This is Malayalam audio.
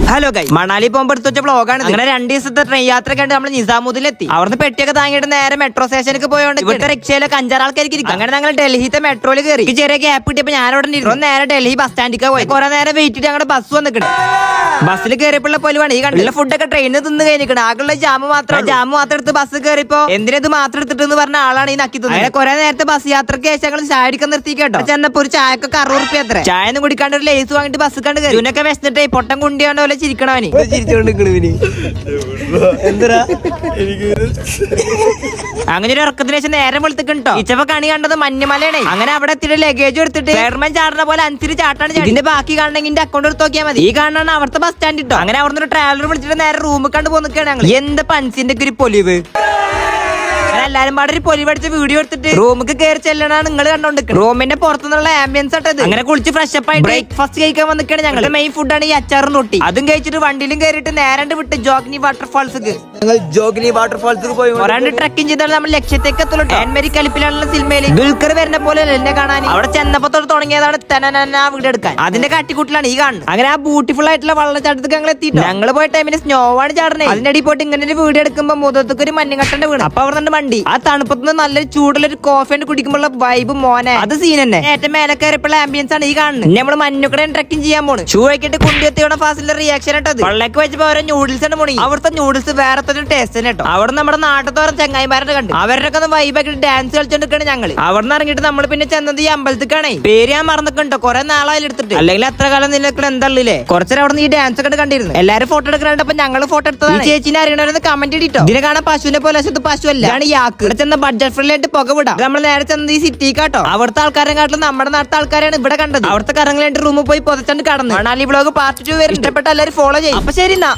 ഹലോ ഗൈസ്, മണാലി പോകുമ്പോൾ എടുത്ത് വെച്ച വ്ളോഗാണ്. അങ്ങനെ 2 ദിവസത്തെ ട്രെയിൻ യാത്ര കണ്ട് നമ്മൾ നിസാമുദ്ദീനിലെത്തി. അവിടുന്ന് പെട്ടിയൊക്കെ താങ്ങിയിട്ട് നേരെ മെട്രോ സ്റ്റേഷനിലേക്ക് പോയോണ്ട് ഇവിടുത്തെ റിക്ഷയിലൊക്കെ 5-6 ആൾക്കാർക്ക് ഇരിക്കും. അങ്ങനെ ഞങ്ങൾ ഡൽഹിത്തെ മെട്രോയിൽ കയറി. ചെറിയ ഗ്യാപ്പ് കിട്ടിയപ്പോൾ ഞാൻ അവിടെ ഇരുന്നു. നേരെ ഡൽഹി ബസ് സ്റ്റാൻഡിലേക്ക് പോയി. കുറെ നേരം വെയിറ്റ് ചെയ്തിട്ട് ഞങ്ങളുടെ ബസ് വന്നിട്ടുണ്ട്. ബസ്സിൽ കയറിയപ്പോഴുള്ള പൊലിവാണ് ഈ കണ്ടുള്ള ഫുഡൊക്കെ ട്രെയിനിൽ തിന്ന് കഴിഞ്ഞിരിക്കണം. ആകെയുള്ള ജാമ് മാത്രം എടുത്ത് ബസ് കയറിയപ്പോ എന്തിനത് മാത്രം എടുത്തിട്ട് പറഞ്ഞ ആളാണ് ഈ നക്കി തന്നെ. കുറെ നേരത്തെ ബസ് യാത്രയ്ക്ക് ശേഷം ഞങ്ങൾ ചായ അടിക്കാൻ നിർത്തി കേട്ടോ. ചെന്നപ്പോ ഒരു ചായക്കൊക്കെ 60 റുപ്യ അത്ര. ചായ ഒന്നും കുടിക്കാണ്ട് ഒരു ലേസ് വാങ്ങിട്ട് ബസ് കണ്ട് കയറി. ഇതിനൊക്കെ വിശന്നിട്ടേ പൊട്ടം കുണ്ടിയാണ്ട് പോലെ ചിരിക്കണവന്. അങ്ങനെ ഒരു ഇറക്കത്തിന് ശേഷം നേരം വെളുത്തിട്ടോ. ഇച്ചപ്പോ കണി കണ്ടത് മഞ്ഞമലയാണ്. അങ്ങനെ അവിടെ എത്തിയിട്ട് ലഗേജ് എടുത്തിട്ട് ചെയർമാൻ ചാടുന്ന പോലെ 5 ചാട്ടാണ്. ഇതിന്റെ ബാക്കി കാണണമെങ്കിൽ എന്റെ അക്കൗണ്ട് എടുത്ത് നോക്കിയാൽ മതി. ഈ കാണാണ് അവിടുത്തെ ബസ് സ്റ്റാൻഡ് ഇട്ടോ. അങ്ങനെ അവിടെ ഒരു ട്രാവലർ വിളിച്ചിട്ട് നേരെ റൂമിൽ കണ്ട് പോന്നിക്കാണ് ഞങ്ങൾ. എന്താ പൻസിന്റെ ഒരു പൊലിവ്. എല്ലാരും പാടെ ഒരു പൊലി പഠിച്ച വീഡിയോ എടുത്തിട്ട് റൂമിക്ക് കയറി ചെല്ലണാണ് നിങ്ങൾ കണ്ടോണ്ട്. റൂമിന്റെ പുറത്തുനിന്നുള്ള ആംബിയൻസ് ആട്ടത്. അങ്ങനെ കുളിച്ച് ഫ്രഷ് അപ്പ് ആയി ബ്രേക്ക്ഫാസ്റ്റ് കഴിക്കാൻ വന്നിക്കാണ്. ഞങ്ങളുടെ മെയിൻ ഫുഡാണ് ഈ അച്ചാറും റൊട്ടി. അതും കഴിച്ചിട്ട് വണ്ടിയിലും കയറിയിട്ട് നേരെ വിട്ട് ജോഗ്നി വാട്ടർഫാൾസ് പോയി ട്രക്കിംഗ് ചെയ്താണ് നമ്മൾ ലക്ഷ്യത്തേക്ക് എത്തുള്ളൂ. ആൻമരി കലിപ്പിലുള്ള സിനിമയിൽ ദുൽഖർ വരുന്ന പോലെ എന്നെ കാണാൻ അവിടെ ചെന്നപ്പത്തോട് തുടങ്ങിയതാണ് തനന വീഡിയോ എടുക്കാൻ. അതിന്റെ കാട്ടിക്കൂട്ടിലാണ് ഈ കാണുന്നത്. അങ്ങനെ ആ ബ്യൂട്ടിഫുൾ ആയിട്ടുള്ള വെള്ളച്ചാട്ടത്തേക്ക് ഞങ്ങൾ എത്തിയിട്ട് ഞങ്ങൾ പോയ ടൈമിന് സ്നോ ആണ് ചാടുന്നത്. അതിന്റെ അടി പോയിട്ട് ഇങ്ങനെ ഒരു വീഡിയോ എടുക്കുമ്പോൾ മുതത്തൊക്കെ ഒരു മഞ്ഞുകട്ടന്റെ വീണ്. അപ്പൊ അവിടെ വണ്ടി ആ തണുപ്പത്തുനിന്ന് നല്ലൊരു ചൂടുള്ള ഒരു കോഫി കുടിക്കുമ്പോഴുള്ള വൈബ് മോനെ അത് സീൻ തന്നെ. ഏറ്റവും മേലെ കയറിയപ്പോഴുള്ള ആംബിയൻസ് ആണ് ഈ കാണുന്നത്. നമ്മൾ മഞ്ഞുക്കട ട്രക്കിംഗ് ചെയ്യാൻ പോണ്. ഷൂ ആക്കിയിട്ട് കുണ്ടിയെത്തിയോടെ ഫാസിലെ റിയാക്ഷൻ ആട്ടത്. വെള്ളക്ക് വെച്ചപ്പോ ഓരോ നൂഡിൽസ് ആണ് പോണി. അവിടുത്തെ നൂഡിൽസ് വേറെ തന്നെ ടേസ്റ്റ് കേട്ടോ. അവിടെ നമ്മുടെ നാട്ടത്തോളം ചങ്ങായിമാരുടെ കണ്ട് അവരൊക്കെ ഒന്ന് വൈബാക്കി ഡാൻസ് കളിച്ചോണ്ടിരിക്കാണ് ഞങ്ങൾ. അവിടെ നിന്ന് ഇറങ്ങിയിട്ട് നമ്മൾ പിന്നെ ചെന്നത് ഈ അമ്പലത്തിക്കാണേ. പേര് ഞാൻ മറന്നിട്ടുണ്ടോ. കുറെ നാളായി എടുത്തിട്ട്. അല്ലെങ്കിൽ എത്ര കാലം നിലനിൽക്കണം എന്താ കുറച്ചേരം അവിടെ നിന്ന് ഈ ഡാൻസ് ഒക്കെ കണ്ടിരുന്നു. എല്ലാരും ഫോട്ടോ എടുക്കാണ്ട് ഞങ്ങൾ ഫോട്ടോ എടുത്തത്. ചേച്ചിനെ അറിയണവരെന്ന് കമന്റ് ഇട്ടോ. ഇതിനെ കാണാൻ പശുവിനെ പോലെ പശു അല്ല യാക്ക്. ചെന്ന ബഡ്ജറ്റ് ഫ്രണ്ട്ലി ആയിട്ട് പുക വിടാം. നമ്മൾ നേരെ ചെന്നത് ഈ സിറ്റി കാട്ടോ. അവിടുത്തെ ആൾക്കാരെ കാട്ടിലും നമ്മുടെ നാട്ടിലെ ആൾക്കാരാണ് ഇവിടെ കണ്ടത്. അവിടുത്തെ കറങ്ങലായിട്ട് റൂമിൽ പോയി പൊതച്ചണ്ട് കടന്നു. മണാലി വ്ളോഗ് പാർട്ട് 2 വരെ ഇഷ്ടപ്പെട്ട എല്ലാവരും ഫോളോ ചെയ്യും. അപ്പൊ ശരി എന്നാ.